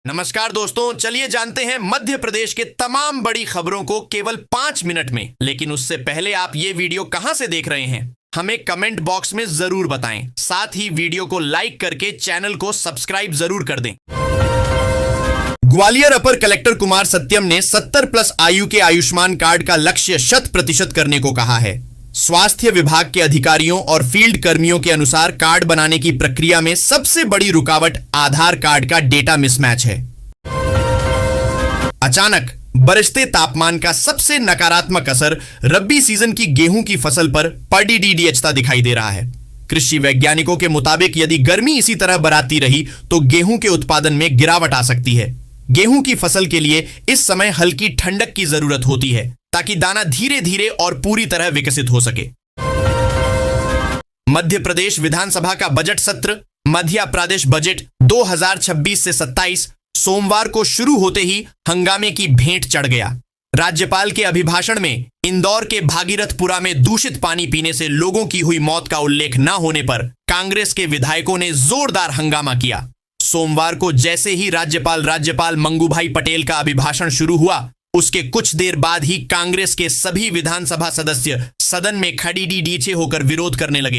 नमस्कार दोस्तों, चलिए जानते हैं मध्य प्रदेश के तमाम बड़ी खबरों को केवल 5 मिनट में। लेकिन उससे पहले आप ये वीडियो कहां से देख रहे हैं हमें कमेंट बॉक्स में जरूर बताएं। साथ ही वीडियो को लाइक करके चैनल को सब्सक्राइब जरूर कर दें। ग्वालियर अपर कलेक्टर कुमार सत्यम ने 70+ आयु के आयुष्मान कार्ड का लक्ष्य 100% करने को कहा है। स्वास्थ्य विभाग के अधिकारियों और फील्ड कर्मियों के अनुसार कार्ड बनाने की प्रक्रिया में सबसे बड़ी रुकावट आधार कार्ड का डेटा मिसमैच है। अचानक बरसते तापमान का सबसे नकारात्मक असर रब्बी सीजन की गेहूं की फसल पर पड़ता दिखाई दे रहा है। कृषि वैज्ञानिकों के मुताबिक यदि गर्मी इसी तरह बरती रही तो गेहूं के उत्पादन में गिरावट आ सकती है। गेहूं की फसल के लिए इस समय हल्की ठंडक की जरूरत होती है ताकि दाना धीरे धीरे और पूरी तरह विकसित हो सके। मध्य प्रदेश विधानसभा का बजट सत्र मध्य प्रदेश बजट 2026 से 27 सोमवार को शुरू होते ही हंगामे की भेंट चढ़ गया। राज्यपाल के अभिभाषण में इंदौर के भागीरथपुरा में दूषित पानी पीने से लोगों की हुई मौत का उल्लेख न होने पर कांग्रेस के विधायकों ने जोरदार हंगामा किया। सोमवार को जैसे ही राज्यपाल मंगूभाई पटेल का अभिभाषण शुरू हुआ, उसके कुछ देर बाद ही कांग्रेस के सभी विधानसभा सदस्य सदन में खड़ीडीचे होकर विरोध करने लगे।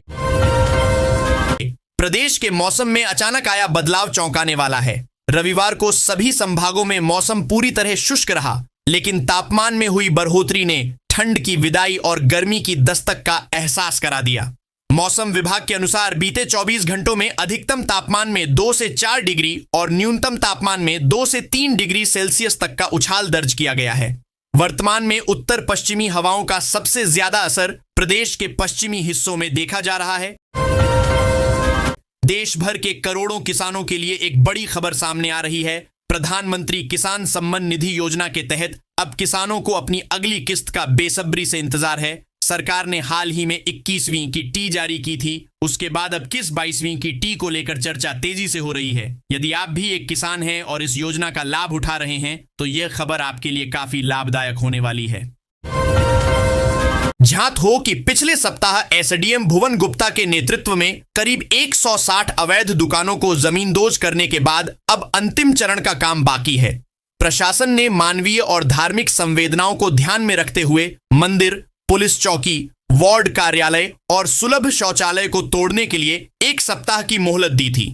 प्रदेश के मौसम में अचानक आया बदलाव चौंकाने वाला है। रविवार को सभी संभागों में मौसम पूरी तरह शुष्क रहा, लेकिन तापमान में हुई बढ़ोतरी ने ठंड की विदाई और गर्मी की दस्तक का एहसास करा दिया। मौसम विभाग के अनुसार बीते 24 घंटों में अधिकतम तापमान में 2 से 4 डिग्री और न्यूनतम तापमान में 2 से 3 डिग्री सेल्सियस तक का उछाल दर्ज किया गया है। वर्तमान में उत्तर पश्चिमी हवाओं का सबसे ज्यादा असर प्रदेश के पश्चिमी हिस्सों में देखा जा रहा है। देश भर के करोड़ों किसानों के लिए एक बड़ी खबर सामने आ रही है। प्रधानमंत्री किसान सम्मान निधि योजना के तहत अब किसानों को अपनी अगली किस्त का बेसब्री से इंतजार है। सरकार ने हाल ही में 21वीं की टी जारी की थी। उसके बाद अब किस 22वीं की टी को लेकर चर्चा तेजी से हो रही है। यदि आप भी एक किसान हैं और इस योजना का लाभ उठा रहे हैं तो यह खबर आपके लिए काफी लाभदायक होने वाली है। ध्यात हो कि पिछले सप्ताह एसडीएम भुवन गुप्ता के नेतृत्व में करीब 160 अवैध दुकानों को जमींदोज करने के बाद अब अंतिम चरण का काम बाकी है। प्रशासन ने मानवीय और धार्मिक संवेदनाओं को ध्यान में रखते हुए मंदिर, पुलिस चौकी, वार्ड कार्यालय और सुलभ शौचालय को तोड़ने के लिए 1 सप्ताह की मोहलत दी थी।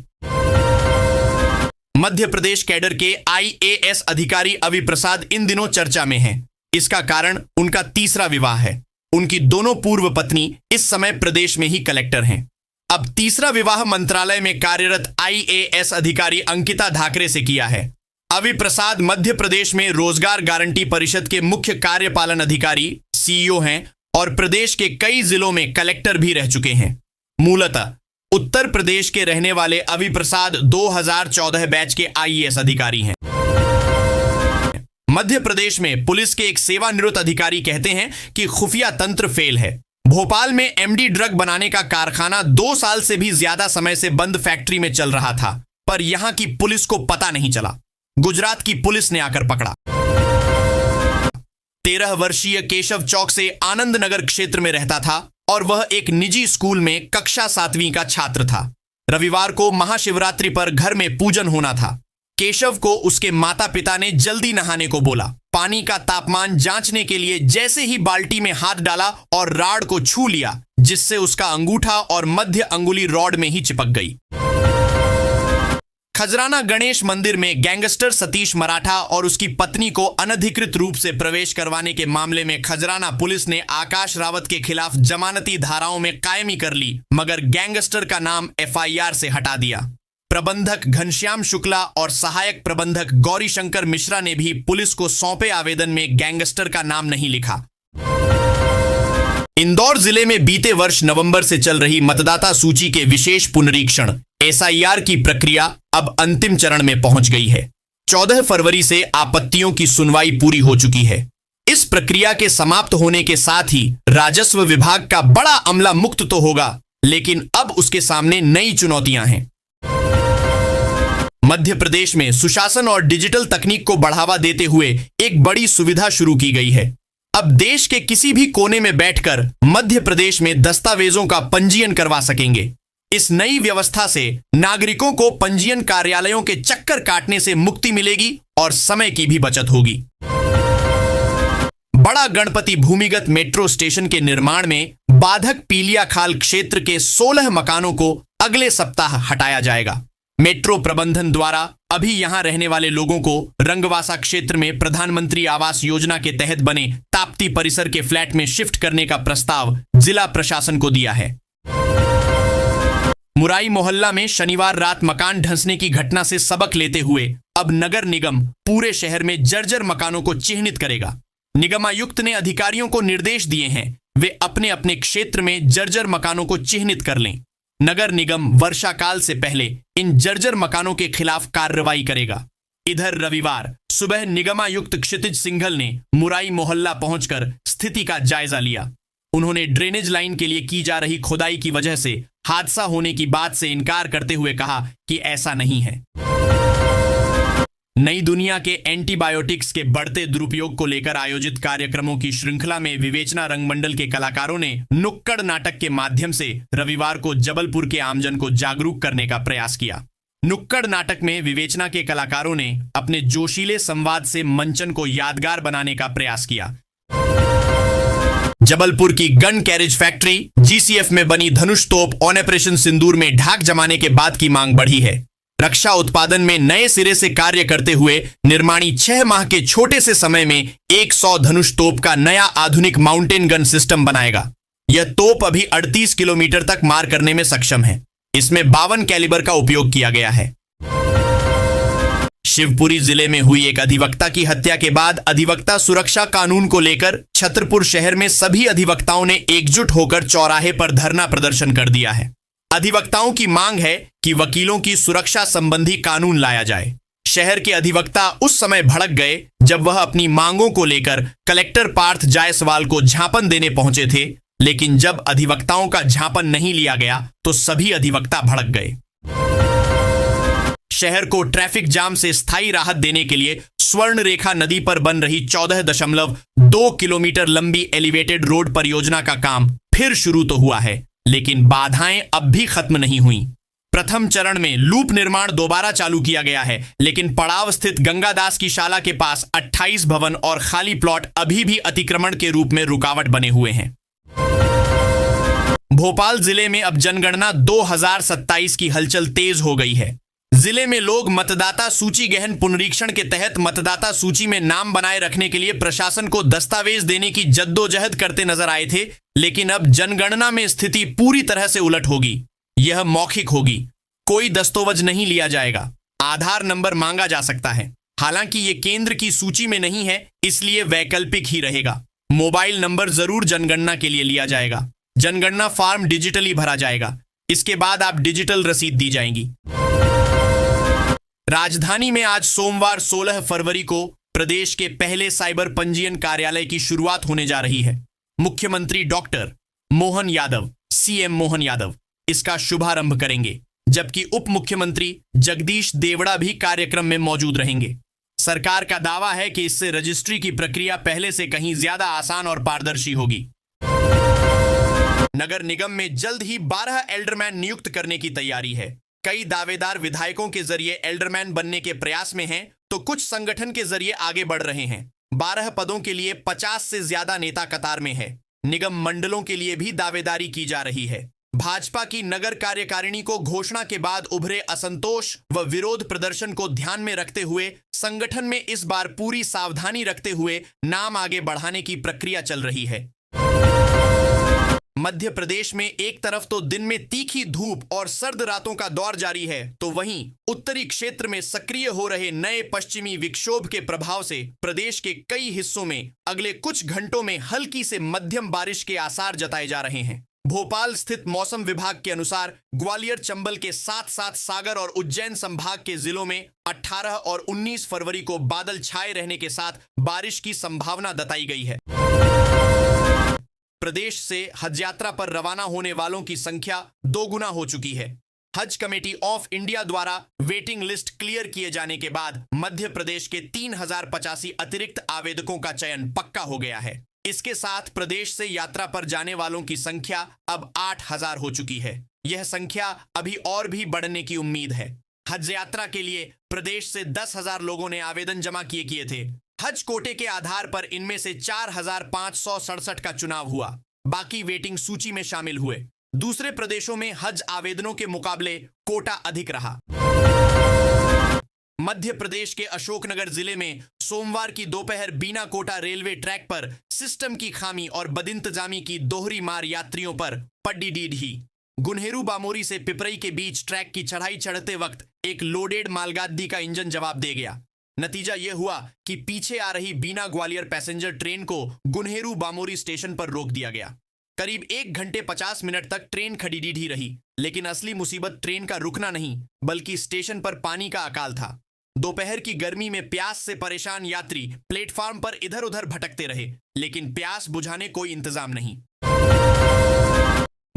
मध्य प्रदेश कैडर के आईएएस अधिकारी अवि प्रसाद इन दिनों चर्चा में हैं। इसका कारण उनका तीसरा विवाह है। उनकी दोनों पूर्व पत्नी इस समय प्रदेश में ही कलेक्टर हैं। अब तीसरा विवाह मंत्रालय में कार्यरत आईएएस अधिकारी अंकिता धाकरे से किया है। अवि प्रसाद मध्य प्रदेश में रोजगार गारंटी परिषद के मुख्य कार्यपालन अधिकारी सीईओ हैं और प्रदेश के कई जिलों में कलेक्टर भी रह चुके हैं। मूलतः उत्तर प्रदेश के रहने वाले अवि प्रसाद 2014 बैच के आईएएस अधिकारी हैं। मध्य प्रदेश में पुलिस के एक सेवानिवृत्त अधिकारी कहते हैं कि खुफिया तंत्र फेल है। भोपाल में एमडी ड्रग बनाने का कारखाना 2 साल से भी ज्यादा समय से बंद फैक्ट्री में चल रहा था, पर यहां की पुलिस को पता नहीं चला। गुजरात की पुलिस ने आकर पकड़ा। 13 वर्षीय केशव चौक से आनंद नगर क्षेत्र में रहता था और वह एक निजी स्कूल में कक्षा 7वीं का छात्र था। रविवार को महाशिवरात्रि पर घर में पूजन होना था। केशव को उसके माता पिता ने जल्दी नहाने को बोला। पानी का तापमान जांचने के लिए जैसे ही बाल्टी में हाथ डाला और राड को छू लिया, जिससे उसका अंगूठा और मध्य अंगुली रॉड में ही चिपक गई। खजराना गणेश मंदिर में गैंगस्टर सतीश मराठा और उसकी पत्नी को अनधिकृत रूप से प्रवेश करवाने के मामले में खजराना पुलिस ने आकाश रावत के खिलाफ जमानती धाराओं में कायमी कर ली, मगर गैंगस्टर का नाम एफआईआर से हटा दिया। प्रबंधक घनश्याम शुक्ला और सहायक प्रबंधक गौरीशंकर मिश्रा ने भी पुलिस को सौंपे आवेदन में गैंगस्टर का नाम नहीं लिखा। इंदौर जिले में बीते वर्ष नवंबर से चल रही मतदाता सूची के विशेष पुनरीक्षण एसआईआर की प्रक्रिया अब अंतिम चरण में पहुंच गई है। 14 फरवरी से आपत्तियों की सुनवाई पूरी हो चुकी है। इस प्रक्रिया के समाप्त होने के साथ ही राजस्व विभाग का बड़ा अमला मुक्त तो होगा, लेकिन अब उसके सामने नई चुनौतियां हैं। मध्य प्रदेश में सुशासन और डिजिटल तकनीक को बढ़ावा देते हुए एक बड़ी सुविधा शुरू की गई है। अब देश के किसी भी कोने में बैठकर मध्य प्रदेश में दस्तावेजों का पंजीयन करवा सकेंगे। इस नई व्यवस्था से नागरिकों को पंजीयन कार्यालयों के चक्कर काटने से मुक्ति मिलेगी और समय की भी बचत होगी। बड़ा गणपति भूमिगत मेट्रो स्टेशन के निर्माण में बाधक पीलिया खाल क्षेत्र के 16 मकानों को अगले सप्ताह हटाया जाएगा। मेट्रो प्रबंधन द्वारा अभी यहां रहने वाले लोगों को रंगवासा क्षेत्र में प्रधानमंत्री आवास योजना के तहत बने ताप्ती परिसर के फ्लैट में शिफ्ट करने का प्रस्ताव जिला प्रशासन को दिया है। मुराई मोहल्ला में शनिवार रात मकान धंसने की घटना से सबक लेते हुए अब नगर निगम पूरे शहर में जर्जर मकानों को चिन्हित करेगा। निगमायुक्त ने अधिकारियों को निर्देश दिए हैं वे अपने अपने क्षेत्र में जर्जर मकानों को चिन्हित कर लें। नगर निगम वर्षा काल से पहले इन जर्जर मकानों के खिलाफ कार्रवाई करेगा। इधर रविवार सुबह निगमायुक्त क्षितिज सिंघल ने मुराई मोहल्ला पहुंचकर स्थिति का जायजा लिया। उन्होंने ड्रेनेज लाइन के लिए की जा रही खुदाई की वजह से हादसा होने की बात से इनकार करते हुए कहा कि ऐसा नहीं है। नई दुनिया के एंटीबायोटिक्स के बढ़ते दुरुपयोग को लेकर आयोजित कार्यक्रमों की श्रृंखला में विवेचना रंगमंडल के कलाकारों ने नुक्कड़ नाटक के माध्यम से रविवार को जबलपुर के आमजन को जागरूक करने का प्रयास किया। नुक्कड़ नाटक में विवेचना के कलाकारों ने अपने जोशीले संवाद से मंचन को यादगार बनाने का प्रयास किया। जबलपुर की गन कैरेज फैक्ट्री जीसीएफ में बनी धनुष तोप ऑपरेशन सिंदूर में ढाक जमाने के बाद की मांग बढ़ी है। रक्षा उत्पादन में नए सिरे से कार्य करते हुए निर्माणी 6 माह के छोटे से समय में 100 धनुष तोप का नया आधुनिक माउंटेन गन सिस्टम बनाएगा। यह तोप अभी 38 किलोमीटर तक मार करने में सक्षम है। इसमें 52 कैलिबर का उपयोग किया गया है। शिवपुरी जिले में हुई एक अधिवक्ता की हत्या के बाद अधिवक्ता सुरक्षा कानून को लेकर छतरपुर शहर में सभी अधिवक्ताओं ने एकजुट होकर चौराहे पर धरना प्रदर्शन कर दिया है। अधिवक्ताओं की मांग है कि वकीलों की सुरक्षा संबंधी कानून लाया जाए। शहर के अधिवक्ता उस समय भड़क गए जब वह अपनी मांगों को लेकर कलेक्टर पार्थ जायसवाल को झापन देने पहुंचे थे, लेकिन जब अधिवक्ताओं का झापन नहीं लिया गया तो सभी अधिवक्ता भड़क गए। शहर को ट्रैफिक जाम से स्थायी राहत देने के लिए स्वर्ण रेखा नदी पर बन रही 14.2 किलोमीटर लंबी एलिवेटेड रोड परियोजना का काम फिर शुरू तो हुआ है, लेकिन बाधाएं अब भी खत्म नहीं हुई। प्रथम चरण में लूप निर्माण दोबारा चालू किया गया है, लेकिन पड़ाव स्थित गंगादास की शाला के पास 28 भवन और खाली प्लॉट अभी भी अतिक्रमण के रूप में रुकावट बने हुए हैं। भोपाल जिले में अब जनगणना 2027 की हलचल तेज हो गई है। जिले में लोग मतदाता सूची गहन पुनरीक्षण के तहत मतदाता सूची में नाम बनाए रखने के लिए प्रशासन को दस्तावेज देने की जद्दोजहद करते नजर आए थे, लेकिन अब जनगणना में स्थिति पूरी तरह से उलट होगी। यह मौखिक होगी, कोई दस्तावेज नहीं लिया जाएगा। आधार नंबर मांगा जा सकता है। हालांकि ये केंद्र की सूची में नहीं है, इसलिए वैकल्पिक ही रहेगा। मोबाइल नंबर जरूर जनगणना के लिए लिया जाएगा। जनगणना फॉर्म डिजिटली भरा जाएगा। इसके बाद आप डिजिटल रसीद दी जाएंगी। राजधानी में आज सोमवार 16 फरवरी को प्रदेश के पहले साइबर पंजीयन कार्यालय की शुरुआत होने जा रही है। मुख्यमंत्री डॉक्टर मोहन यादव, सीएम मोहन यादव इसका शुभारंभ करेंगे, जबकि उप मुख्यमंत्री जगदीश देवड़ा भी कार्यक्रम में मौजूद रहेंगे। सरकार का दावा है कि इससे रजिस्ट्री की प्रक्रिया पहले से कहीं ज्यादा आसान और पारदर्शी होगी। नगर निगम में जल्द ही 12 एल्डरमैन नियुक्त करने की तैयारी है। कई दावेदार विधायकों के जरिए एल्डरमैन बनने के प्रयास में हैं, तो कुछ संगठन के जरिए आगे बढ़ रहे हैं। 12 पदों के लिए 50 से ज्यादा नेता कतार में है। निगम मंडलों के लिए भी दावेदारी की जा रही है। भाजपा की नगर कार्यकारिणी को घोषणा के बाद उभरे असंतोष व विरोध प्रदर्शन को ध्यान में रखते हुए संगठन में इस बार पूरी सावधानी रखते हुए नाम आगे बढ़ाने की प्रक्रिया चल रही है। मध्य प्रदेश में एक तरफ तो दिन में तीखी धूप और सर्द रातों का दौर जारी है, तो वहीं उत्तरी क्षेत्र में सक्रिय हो रहे नए पश्चिमी विक्षोभ के प्रभाव से प्रदेश के कई हिस्सों में अगले कुछ घंटों में हल्की से मध्यम बारिश के आसार जताए जा रहे हैं। भोपाल स्थित मौसम विभाग के अनुसार ग्वालियर चंबल के साथ साथ सागर और उज्जैन संभाग के जिलों में 18 और 19 फरवरी को बादल छाए रहने के साथ बारिश की संभावना बताई गई है। प्रदेश से हज यात्रा पर रवाना होने वालों की संख्या 2 गुना हो चुकी है। हज कमेटी ऑफ इंडिया द्वारा वेटिंग लिस्ट क्लियर किए जाने के बाद मध्य प्रदेश के 3085 अतिरिक्त आवेदकों का चयन पक्का हो गया है। इसके साथ प्रदेश से यात्रा पर जाने वालों की संख्या अब 8,000 हो चुकी है। यह संख्या अभी और भी बढ़ने की उम्मीद है। हज यात्रा के लिए प्रदेश से 10,000 लोगों ने आवेदन जमा किए थे। हज कोटे के आधार पर इनमें से 4,567 का चुनाव हुआ, बाकी वेटिंग सूची में शामिल हुए। दूसरे प्रदेशों में हज आवेदनों के मुकाबले कोटा अधिक रहा। मध्य प्रदेश के अशोकनगर जिले में सोमवार की दोपहर बीना कोटा रेलवे ट्रैक पर सिस्टम की खामी और बदइंतजामी की दोहरी मार यात्रियों पर पड्डी ढी। गुनहेरू बामोरी से पिपरई के बीच ट्रैक की चढ़ाई चढ़ते वक्त एक लोडेड मालगाड़ी का इंजन जवाब दे गया। नतीजा यह हुआ कि पीछे आ रही बीना ग्वालियर पैसेंजर ट्रेन को गुनहेरू बामोरी स्टेशन पर रोक दिया गया। करीब 1 घंटे 50 मिनट तक ट्रेन खड़ी ढी रही, लेकिन असली मुसीबत ट्रेन का रुकना नहीं बल्कि स्टेशन पर पानी का अकाल था। दोपहर की गर्मी में प्यास से परेशान यात्री प्लेटफॉर्म पर इधर उधर भटकते रहे, लेकिन प्यास बुझाने कोई इंतजाम नहीं।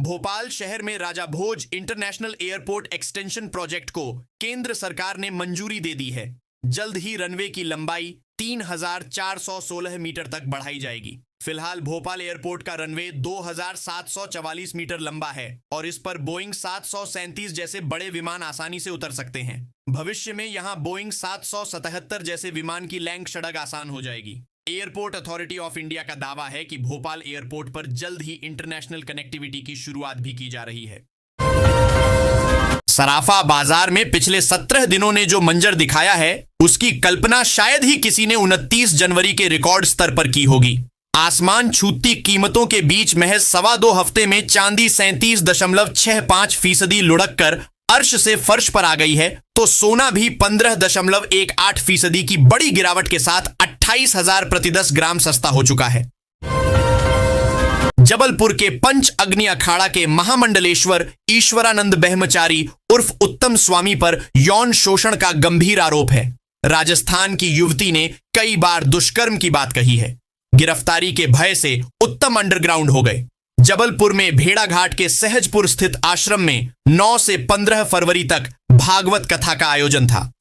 भोपाल शहर में राजा भोज इंटरनेशनल एयरपोर्ट एक्सटेंशन प्रोजेक्ट को केंद्र सरकार ने मंजूरी दे दी है। जल्द ही रनवे की लंबाई 3,416 मीटर तक बढ़ाई जाएगी। फिलहाल भोपाल एयरपोर्ट का रनवे 2,744 मीटर लंबा है और इस पर बोइंग 737 जैसे बड़े विमान आसानी से उतर सकते हैं। भविष्य में यहां बोइंग 777 जैसे विमान की लैंड सड़क आसान हो जाएगी। एयरपोर्ट अथॉरिटी ऑफ इंडिया का दावा है कि भोपाल एयरपोर्ट पर जल्द ही इंटरनेशनल कनेक्टिविटी की शुरुआत भी की जा रही है। सराफा बाजार में पिछले 17 दिनों ने जो मंजर दिखाया है, उसकी कल्पना शायद ही किसी ने 29 जनवरी के रिकॉर्ड स्तर पर की होगी। आसमान छूती कीमतों के बीच महज 2.25 हफ्ते में चांदी 37.65% लुढ़क कर अर्श से फर्श पर आ गई है, तो सोना भी 15.18% की बड़ी गिरावट के साथ 28,000 प्रति 10 ग्राम सस्ता हो चुका है। जबलपुर के पंच अग्नि अखाड़ा के महामंडलेश्वर ईश्वरानंद ब्रह्मचारी उर्फ उत्तम स्वामी पर यौन शोषण का गंभीर आरोप है। राजस्थान की युवती ने कई बार दुष्कर्म की बात कही है। गिरफ्तारी के भय से उत्तम अंडरग्राउंड हो गए। जबलपुर में भेड़ाघाट के सहजपुर स्थित आश्रम में 9 से 15 फरवरी तक भागवत कथा का आयोजन था।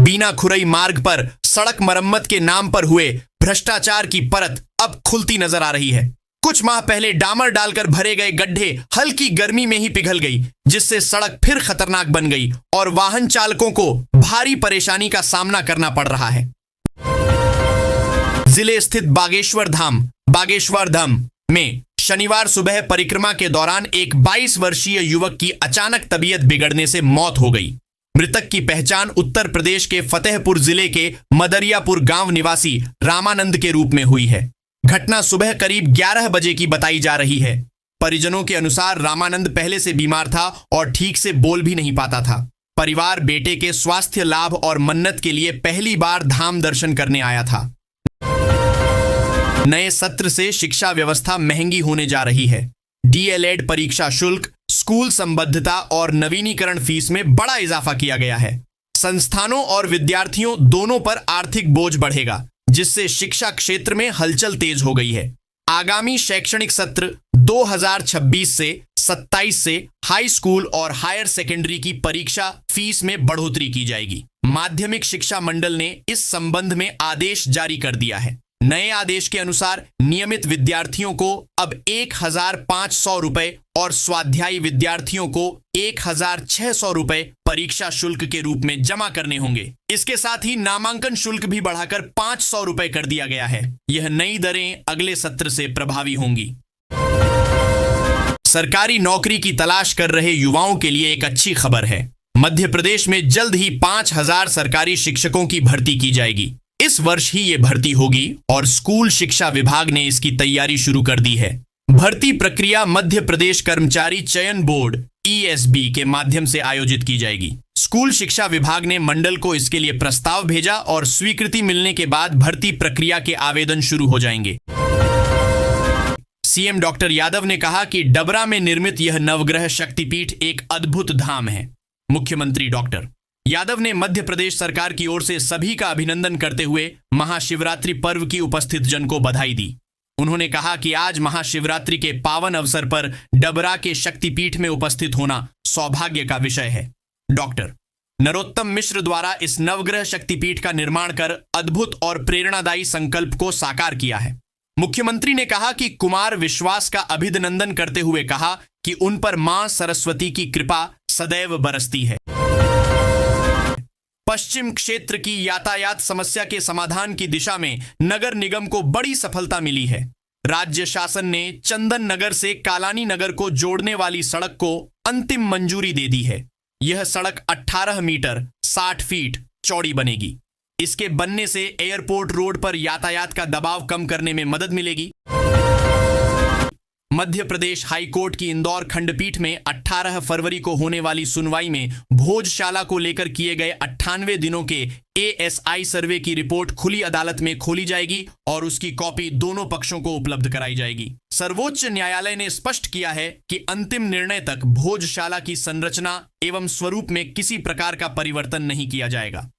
बीना खुरई मार्ग पर सड़क मरम्मत के नाम पर हुए भ्रष्टाचार की परत अब खुलती नजर आ रही है। कुछ माह पहले डामर डालकर भरे गए गड्ढे हल्की गर्मी में ही पिघल गई, जिससे सड़क फिर खतरनाक बन गई और वाहन चालकों को भारी परेशानी का सामना करना पड़ रहा है। जिले स्थित बागेश्वर धाम में शनिवार सुबह परिक्रमा के दौरान एक 22 वर्षीय युवक की अचानक तबीयत बिगड़ने से मौत हो गई। मृतक की पहचान उत्तर प्रदेश के फतेहपुर जिले के मदरियापुर गांव निवासी रामानंद के रूप में हुई है। घटना सुबह करीब 11 बजे की बताई जा रही है। परिजनों के अनुसार रामानंद पहले से बीमार था और ठीक से बोल भी नहीं पाता था। परिवार बेटे के स्वास्थ्य लाभ और मन्नत के लिए पहली बार धाम दर्शन करने आया था। नए सत्र से शिक्षा व्यवस्था महंगी होने जा रही है। डीएलएड परीक्षा शुल्क, स्कूल संबद्धता और नवीनीकरण फीस में बड़ा इजाफा किया गया है। संस्थानों और विद्यार्थियों दोनों पर आर्थिक बोझ बढ़ेगा, जिससे शिक्षा क्षेत्र में हलचल तेज हो गई है। आगामी शैक्षणिक सत्र 2026 से 27 से हाई स्कूल और हायर सेकेंडरी की परीक्षा फीस में बढ़ोतरी की जाएगी। माध्यमिक शिक्षा मंडल ने इस संबंध में आदेश जारी कर दिया है। नए आदेश के अनुसार नियमित विद्यार्थियों को अब 1,500 रुपए और स्वाध्यायी विद्यार्थियों को 1,600 रुपए परीक्षा शुल्क के रूप में जमा करने होंगे। इसके साथ ही नामांकन शुल्क भी बढ़ाकर 500 रुपए कर दिया गया है। यह नई दरें अगले सत्र से प्रभावी होंगी। सरकारी नौकरी की तलाश कर रहे युवाओं के लिए एक अच्छी खबर है। मध्य प्रदेश में जल्द ही 5,000 सरकारी शिक्षकों की भर्ती की जाएगी। इस वर्ष ही ये भर्ती होगी और स्कूल शिक्षा विभाग ने इसकी तैयारी शुरू कर दी है। भर्ती प्रक्रिया मध्य प्रदेश कर्मचारी चयन बोर्ड ESB के माध्यम से आयोजित की जाएगी। स्कूल शिक्षा विभाग ने मंडल को इसके लिए प्रस्ताव भेजा और स्वीकृति मिलने के बाद भर्ती प्रक्रिया के आवेदन शुरू हो जाएंगे। सीएम डॉक्टर यादव ने कहा कि डबरा में निर्मित यह नवग्रह शक्तिपीठ एक अद्भुत धाम है। मुख्यमंत्री डॉक्टर यादव ने मध्य प्रदेश सरकार की ओर से सभी का अभिनंदन करते हुए महाशिवरात्रि पर्व की उपस्थित जन को बधाई दी। उन्होंने कहा कि आज महाशिवरात्रि के पावन अवसर पर डबरा के शक्तिपीठ में उपस्थित होना सौभाग्य का विषय है। डॉक्टर नरोत्तम मिश्र द्वारा इस नवग्रह शक्तिपीठ का निर्माण कर अद्भुत और प्रेरणादायी संकल्प को साकार किया है। मुख्यमंत्री ने कहा कि कुमार विश्वास का अभिनंदन करते हुए कहा कि उन पर मां सरस्वती की कृपा सदैव बरसती है। पश्चिम क्षेत्र की यातायात समस्या के समाधान की दिशा में नगर निगम को बड़ी सफलता मिली है। राज्य शासन ने चंदन नगर से कालानी नगर को जोड़ने वाली सड़क को अंतिम मंजूरी दे दी है। यह सड़क 18 मीटर 60 फीट चौड़ी बनेगी। इसके बनने से एयरपोर्ट रोड पर यातायात का दबाव कम करने में मदद मिलेगी। मध्य प्रदेश हाई कोर्ट की इंदौर खंडपीठ में 18 फरवरी को होने वाली सुनवाई में भोजशाला को लेकर किए गए 98 दिनों के ASI सर्वे की रिपोर्ट खुली अदालत में खोली जाएगी और उसकी कॉपी दोनों पक्षों को उपलब्ध कराई जाएगी। सर्वोच्च न्यायालय ने स्पष्ट किया है कि अंतिम निर्णय तक भोजशाला की संरचना एवं स्वरूप में किसी प्रकार का परिवर्तन नहीं किया जाएगा।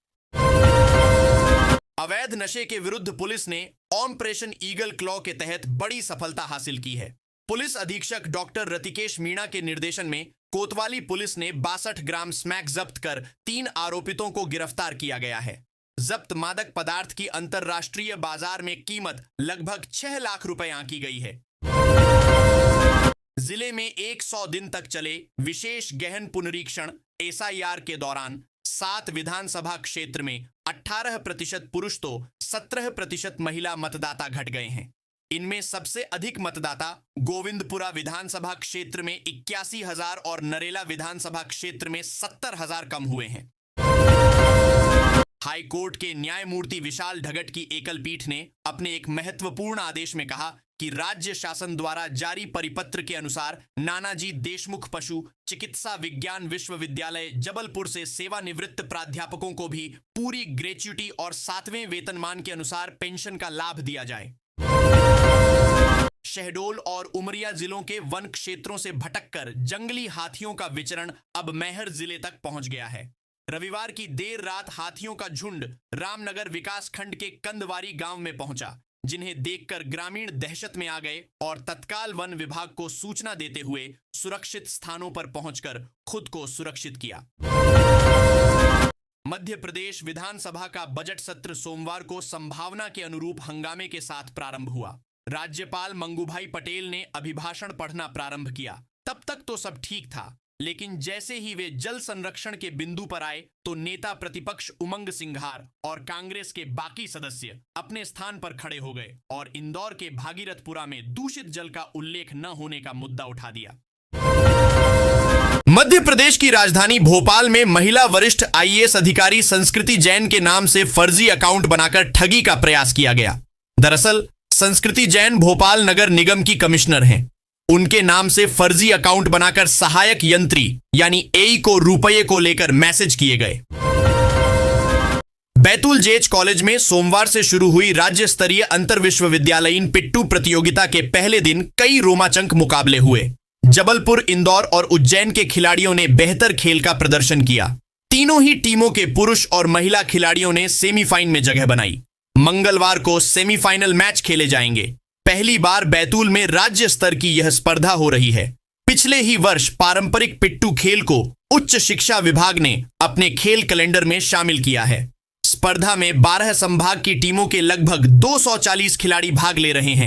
अवैध नशे के विरुद्ध पुलिस ने ऑपरेशन ईगल क्लॉ के तहत बड़ी सफलता हासिल की है। पुलिस अधीक्षक डॉक्टर रतिकेश मीणा के निर्देशन में कोतवाली पुलिस ने 62 ग्राम स्मैक जब्त कर 3 आरोपितों को गिरफ्तार किया गया है। जब्त मादक पदार्थ की अंतरराष्ट्रीय बाजार में कीमत लगभग 6 लाख रुपए आंकी गई है। जिले में 100 दिन तक चले विशेष गहन पुनरीक्षण SIR के दौरान 7 विधानसभा क्षेत्र में 18% पुरुष तो 17% महिला मतदाता घट गए हैं। इनमें सबसे अधिक मतदाता गोविंदपुरा विधानसभा क्षेत्र में 81,000 और नरेला विधानसभा क्षेत्र में 70,000 कम हुए हैं। हाई कोर्ट के न्यायमूर्ति विशाल ढगट की एकल पीठ ने अपने एक महत्वपूर्ण आदेश में कहा कि राज्य शासन द्वारा जारी परिपत्र के अनुसार नानाजी देशमुख पशु चिकित्सा विज्ञान विश्वविद्यालय जबलपुर से सेवानिवृत्त प्राध्यापकों को भी पूरी ग्रेच्युटी और 7वें वेतनमान के अनुसार पेंशन का लाभ दिया जाए। शहडोल और उमरिया जिलों के वन क्षेत्रों से भटककर जंगली हाथियों का विचरण अब मैहर जिले तक पहुंच गया है। रविवार की देर रात हाथियों का झुंड रामनगर विकास खंड के कंदवारी गांव में पहुंचा, जिन्हें देखकर ग्रामीण दहशत में आ गए और तत्काल वन विभाग को सूचना देते हुए सुरक्षित स्थानों पर पहुंचकर खुद को सुरक्षित किया। मध्य प्रदेश विधानसभा का बजट सत्र सोमवार को संभावना के अनुरूप हंगामे के साथ प्रारंभ हुआ। राज्यपाल मंगूभाई पटेल ने अभिभाषण पढ़ना प्रारंभ किया। तब तक तो सब ठीक था, लेकिन जैसे ही वे जल संरक्षण के बिंदु पर आए तो नेता प्रतिपक्ष उमंग सिंघार और कांग्रेस के बाकी सदस्य अपने स्थान पर खड़े हो गए और इंदौर के भागीरथपुरा में दूषित जल का उल्लेख न होने का मुद्दा उठा दिया। मध्य प्रदेश की राजधानी भोपाल में महिला वरिष्ठ IAS अधिकारी संस्कृति जैन के नाम से फर्जी अकाउंट बनाकर ठगी का प्रयास किया गया। दरअसल संस्कृति जैन भोपाल नगर निगम की कमिश्नर हैं। उनके नाम से फर्जी अकाउंट बनाकर सहायक यंत्री यानी AE को रुपये को लेकर मैसेज किए गए। बैतूल जेच कॉलेज में सोमवार से शुरू हुई राज्य स्तरीय अंतर विश्वविद्यालयीन पिट्टू प्रतियोगिता के पहले दिन कई रोमांचक मुकाबले हुए। जबलपुर, इंदौर और उज्जैन के खिलाड़ियों ने बेहतर खेल का प्रदर्शन किया। तीनों ही टीमों के पुरुष और महिला खिलाड़ियों ने सेमीफाइनल में जगह बनाई। मंगलवार को सेमीफाइनल मैच खेले जाएंगे। पहली बार बैतूल में राज्य स्तर की यह स्पर्धा हो रही है। पिछले ही वर्ष पारंपरिक पिट्टू खेल को उच्च शिक्षा विभाग ने अपने खेल कैलेंडर में शामिल किया है। स्पर्धा में 12 संभाग की टीमों के लगभग 240 खिलाड़ी भाग ले रहे हैं।